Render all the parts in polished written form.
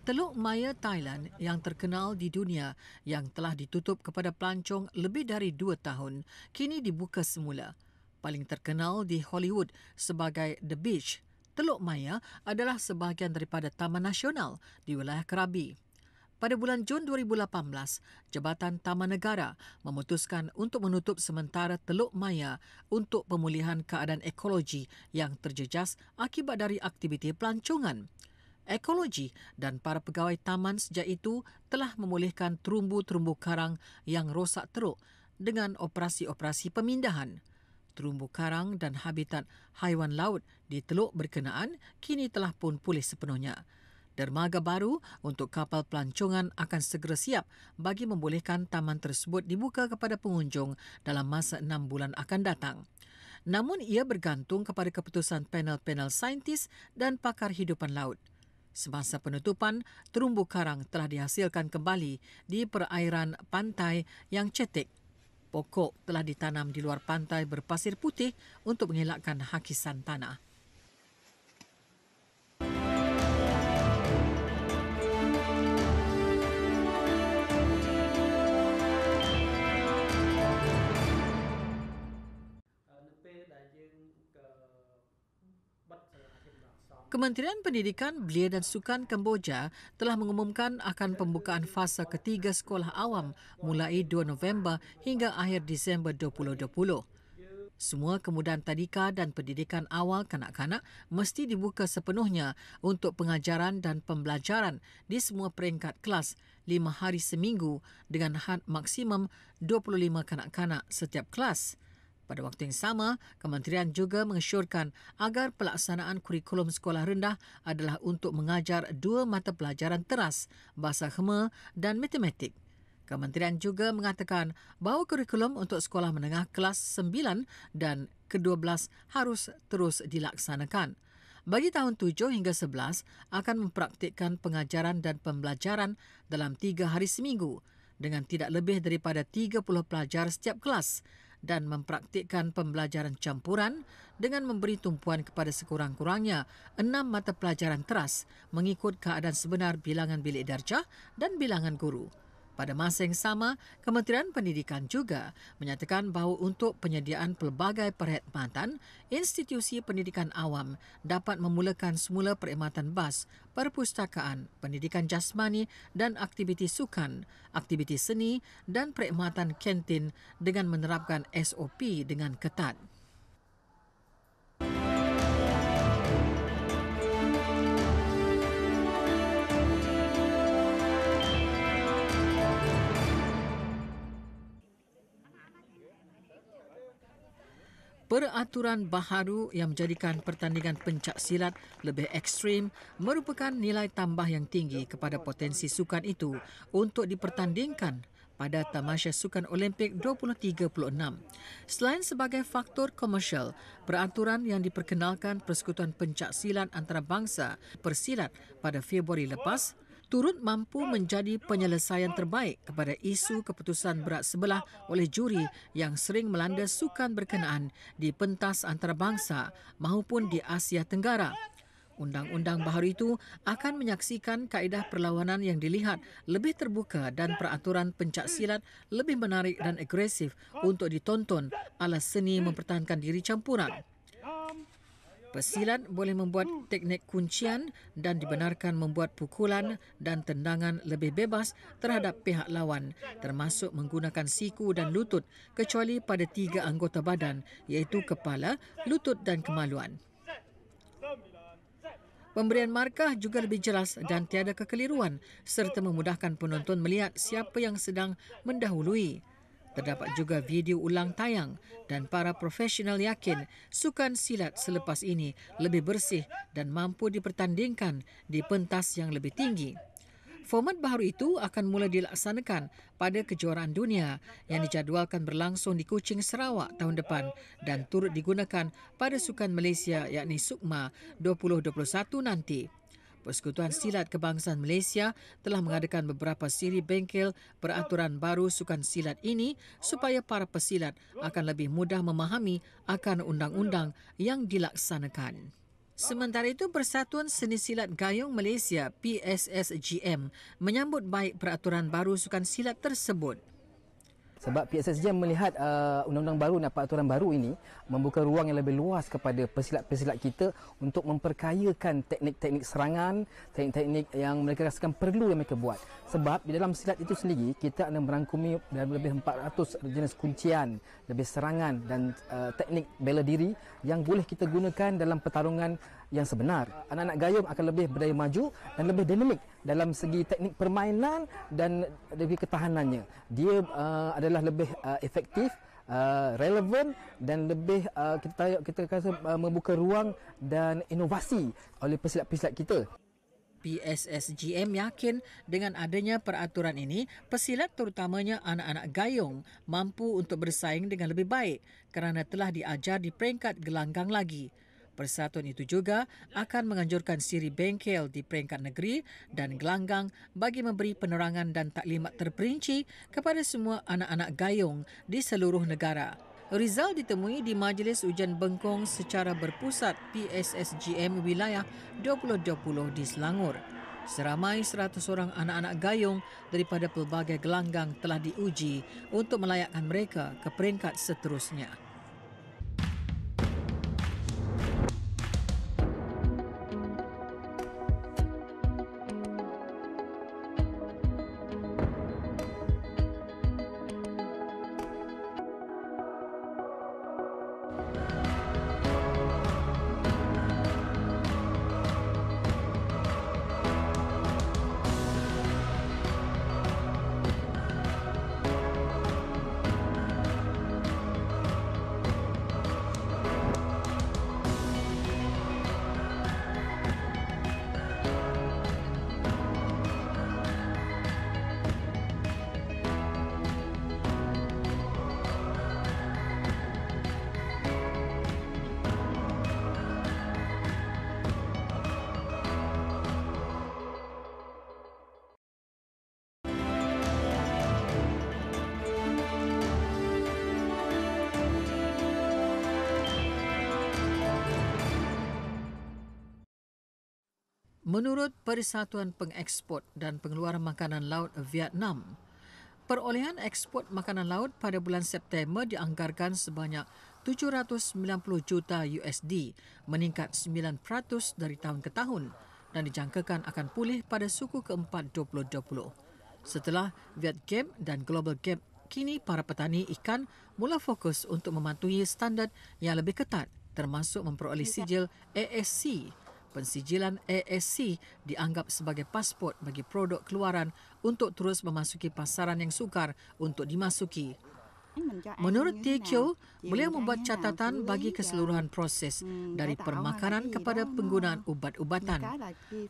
Teluk Maya Thailand yang terkenal di dunia yang telah ditutup kepada pelancong lebih dari 2 tahun kini dibuka semula. Paling terkenal di Hollywood sebagai The Beach, Teluk Maya adalah sebahagian daripada Taman Nasional di wilayah Krabi. Pada bulan Jun 2018, Jabatan Taman Negara memutuskan untuk menutup sementara Teluk Maya untuk pemulihan keadaan ekologi yang terjejas akibat dari aktiviti pelancongan. Ekologi dan para pegawai taman sejak itu telah memulihkan terumbu-terumbu karang yang rosak teruk dengan operasi-operasi pemindahan. Terumbu karang dan habitat haiwan laut di teluk berkenaan kini telah pun pulih sepenuhnya. Dermaga baru untuk kapal pelancongan akan segera siap bagi membolehkan taman tersebut dibuka kepada pengunjung dalam masa 6 bulan akan datang. Namun ia bergantung kepada keputusan panel-panel saintis dan pakar hidupan laut. Semasa penutupan, terumbu karang telah dihasilkan kembali di perairan pantai yang cetek. Pokok telah ditanam di luar pantai berpasir putih untuk mengelakkan hakisan tanah. Kementerian Pendidikan, Belia dan Sukan Kemboja telah mengumumkan akan pembukaan fasa ketiga sekolah awam mulai 2 November hingga akhir Disember 2020. Semua kemudahan tadika dan pendidikan awal kanak-kanak mesti dibuka sepenuhnya untuk pengajaran dan pembelajaran di semua peringkat kelas 5 hari seminggu dengan had maksimum 25 kanak-kanak setiap kelas. Pada waktu yang sama, kementerian juga mengesyorkan agar pelaksanaan kurikulum sekolah rendah adalah untuk mengajar 2 mata pelajaran teras, bahasa Khmer dan matematik. Kementerian juga mengatakan bahawa kurikulum untuk sekolah menengah kelas 9 dan ke-12 harus terus dilaksanakan. Bagi tahun 7 hingga 11 akan mempraktikkan pengajaran dan pembelajaran dalam 3 hari seminggu dengan tidak lebih daripada 30 pelajar setiap kelas dan mempraktikkan pembelajaran campuran dengan memberi tumpuan kepada sekurang-kurangnya 6 mata pelajaran teras mengikut keadaan sebenar bilangan bilik darjah dan bilangan guru. Pada masa yang sama, Kementerian Pendidikan juga menyatakan bahawa untuk penyediaan pelbagai perkhidmatan, institusi pendidikan awam dapat memulakan semula perkhidmatan bas, perpustakaan, pendidikan jasmani dan aktiviti sukan, aktiviti seni dan perkhidmatan kantin dengan menerapkan SOP dengan ketat. Peraturan baharu yang menjadikan pertandingan pencak silat lebih ekstrim merupakan nilai tambah yang tinggi kepada potensi sukan itu untuk dipertandingkan pada Tamasya Sukan Olimpik 2036. Selain sebagai faktor komersial, peraturan yang diperkenalkan Persekutuan Pencak Silat Antarabangsa Persilat pada Februari lepas turut mampu menjadi penyelesaian terbaik kepada isu keputusan berat sebelah oleh juri yang sering melanda sukan berkenaan di pentas antarabangsa maupun di Asia Tenggara. Undang-undang baharu itu akan menyaksikan kaedah perlawanan yang dilihat lebih terbuka dan peraturan pencak silat lebih menarik dan agresif untuk ditonton ala seni mempertahankan diri campuran. Pesilat boleh membuat teknik kuncian dan dibenarkan membuat pukulan dan tendangan lebih bebas terhadap pihak lawan termasuk menggunakan siku dan lutut kecuali pada 3 anggota badan iaitu kepala, lutut dan kemaluan. Pemberian markah juga lebih jelas dan tiada kekeliruan serta memudahkan penonton melihat siapa yang sedang mendahului. Terdapat juga video ulang tayang dan para profesional yakin sukan silat selepas ini lebih bersih dan mampu dipertandingkan di pentas yang lebih tinggi. Format baharu itu akan mula dilaksanakan pada kejuaraan dunia yang dijadualkan berlangsung di Kuching, Sarawak tahun depan dan turut digunakan pada Sukan Malaysia yakni SUKMA 2021 nanti. Persekutuan Silat Kebangsaan Malaysia telah mengadakan beberapa siri bengkel peraturan baru sukan silat ini supaya para pesilat akan lebih mudah memahami akan undang-undang yang dilaksanakan. Sementara itu, Persatuan Seni Silat Gayung Malaysia PSSGM menyambut baik peraturan baru sukan silat tersebut. Sebab PSSGM melihat undang-undang baru dan peraturan baru ini membuka ruang yang lebih luas kepada pesilat-pesilat kita untuk memperkayakan teknik-teknik serangan, teknik-teknik yang mereka rasakan perlu yang mereka buat. Sebab di dalam silat itu sendiri, kita ada merangkumi lebih 400 jenis kuncian, lebih serangan dan teknik bela diri yang boleh kita gunakan dalam pertarungan yang sebenar. Anak-anak gayung akan lebih berdaya maju dan lebih dinamik dalam segi teknik permainan dan dari ketahanannya. Dia adalah lebih efektif, relevan dan lebih kita kata membuka ruang dan inovasi oleh pesilat-pesilat kita. PSSGM yakin dengan adanya peraturan ini, pesilat terutamanya anak-anak gayung mampu untuk bersaing dengan lebih baik kerana telah diajar di peringkat gelanggang lagi. Persatuan itu juga akan menganjurkan siri bengkel di peringkat negeri dan gelanggang bagi memberi penerangan dan taklimat terperinci kepada semua anak-anak gayung di seluruh negara. Rizal ditemui di Majlis Ujian Bengkong secara berpusat PSSGM Wilayah 2020 di Selangor. Seramai 100 orang anak-anak gayung daripada pelbagai gelanggang telah diuji untuk melayakkan mereka ke peringkat seterusnya. Menurut Persatuan Pengeksport dan Pengeluaran Makanan Laut Vietnam, perolehan ekspor makanan laut pada bulan September dianggarkan sebanyak 790 juta USD, meningkat 9% dari tahun ke tahun dan dijangkakan akan pulih pada suku keempat 2020. Setelah Vietgap dan Global Gap, kini para petani ikan mula fokus untuk mematuhi standard yang lebih ketat, termasuk memperoleh sijil ASC. Pensijilan ASC dianggap sebagai pasport bagi produk keluaran untuk terus memasuki pasaran yang sukar untuk dimasuki. Menurut TQ, beliau membuat catatan bagi keseluruhan proses dari permakanan kepada penggunaan ubat-ubatan.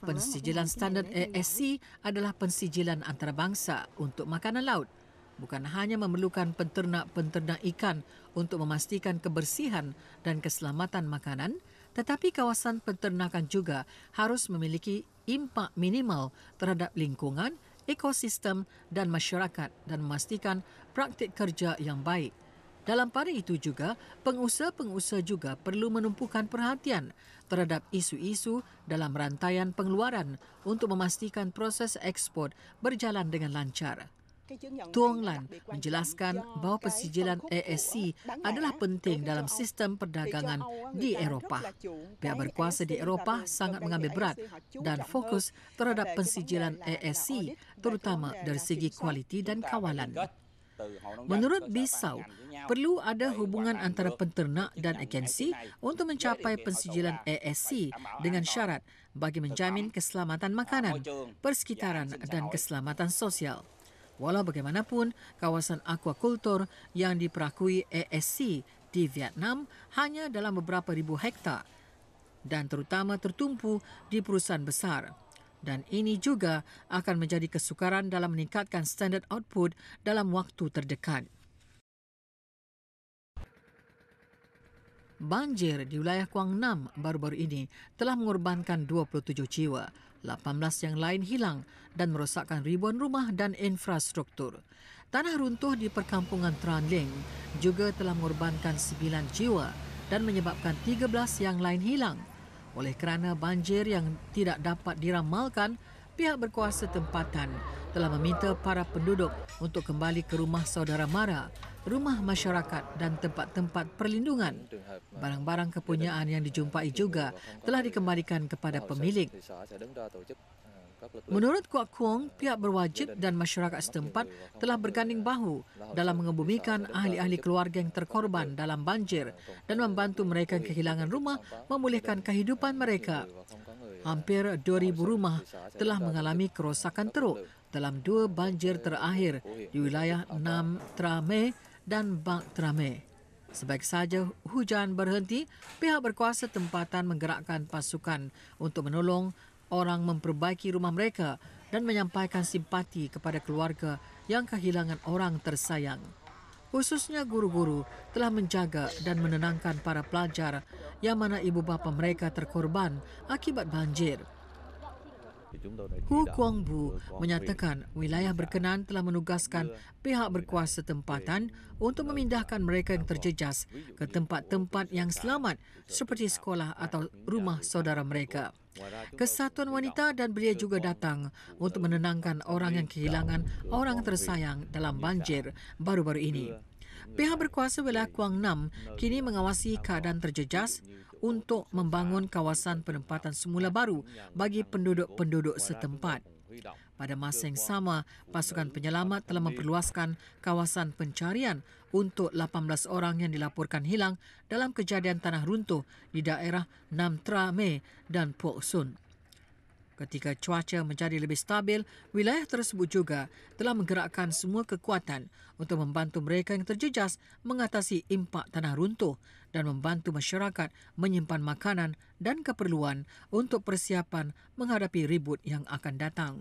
Pensijilan standard ASC adalah pensijilan antarabangsa untuk makanan laut. Bukan hanya memerlukan penternak-penternak ikan untuk memastikan kebersihan dan keselamatan makanan, tetapi kawasan penternakan juga harus memiliki impak minimal terhadap lingkungan, ekosistem dan masyarakat dan memastikan praktik kerja yang baik. Dalam pada itu juga, pengusaha-pengusaha juga perlu menumpukan perhatian terhadap isu-isu dalam rantaian pengeluaran untuk memastikan proses ekspor berjalan dengan lancar. Tuong Lan menjelaskan bahawa pensijilan ASC adalah penting dalam sistem perdagangan di Eropah. Pihak berkuasa di Eropah sangat mengambil berat dan fokus terhadap pensijilan ASC, terutama dari segi kualiti dan kawalan. Menurut Bisau, perlu ada hubungan antara penternak dan agensi untuk mencapai pensijilan ASC dengan syarat bagi menjamin keselamatan makanan, persekitaran dan keselamatan sosial. Walau bagaimanapun, kawasan akuakultur yang diperakui ASC di Vietnam hanya dalam beberapa ribu hektar dan terutama tertumpu di perusahaan besar. Dan ini juga akan menjadi kesukaran dalam meningkatkan standard output dalam waktu terdekat. Banjir di wilayah Kuang Nam baru-baru ini telah mengorbankan 27 jiwa. 18 yang lain hilang dan merosakkan ribuan rumah dan infrastruktur. Tanah runtuh di perkampungan Tran Ling juga telah mengorbankan 9 jiwa dan menyebabkan 13 yang lain hilang. Oleh kerana banjir yang tidak dapat diramalkan, pihak berkuasa tempatan telah meminta para penduduk untuk kembali ke rumah saudara mara, rumah masyarakat dan tempat-tempat perlindungan. Barang-barang kepunyaan yang dijumpai juga telah dikembalikan kepada pemilik. Menurut Kuak Kuong, pihak berwajib dan masyarakat setempat telah berganding bahu dalam mengebumikan ahli-ahli keluarga yang terkorban dalam banjir dan membantu mereka yang kehilangan rumah memulihkan kehidupan mereka. Hampir 2,000 rumah telah mengalami kerosakan teruk dalam 2 banjir terakhir di wilayah Nam Trame dan Bang Trame. Sebaik saja hujan berhenti, pihak berkuasa tempatan menggerakkan pasukan untuk menolong orang memperbaiki rumah mereka dan menyampaikan simpati kepada keluarga yang kehilangan orang tersayang. Khususnya guru-guru telah menjaga dan menenangkan para pelajar yang mana ibu bapa mereka terkorban akibat banjir. Hu Kuang-bu menyatakan wilayah berkenaan telah menugaskan pihak berkuasa tempatan untuk memindahkan mereka yang terjejas ke tempat-tempat yang selamat seperti sekolah atau rumah saudara mereka. Kesatuan Wanita dan belia juga datang untuk menenangkan orang yang kehilangan orang tersayang dalam banjir baru-baru ini. Pihak berkuasa wilayah Kuang Nam kini mengawasi keadaan terjejas untuk membangun kawasan penempatan semula baru bagi penduduk-penduduk setempat. Pada masa yang sama, pasukan penyelamat telah memperluaskan kawasan pencarian untuk 18 orang yang dilaporkan hilang dalam kejadian tanah runtuh di daerah Nam Tra Me dan Pok Sun. Ketika cuaca menjadi lebih stabil, wilayah tersebut juga telah menggerakkan semua kekuatan untuk membantu mereka yang terjejas mengatasi impak tanah runtuh dan membantu masyarakat menyimpan makanan dan keperluan untuk persiapan menghadapi ribut yang akan datang.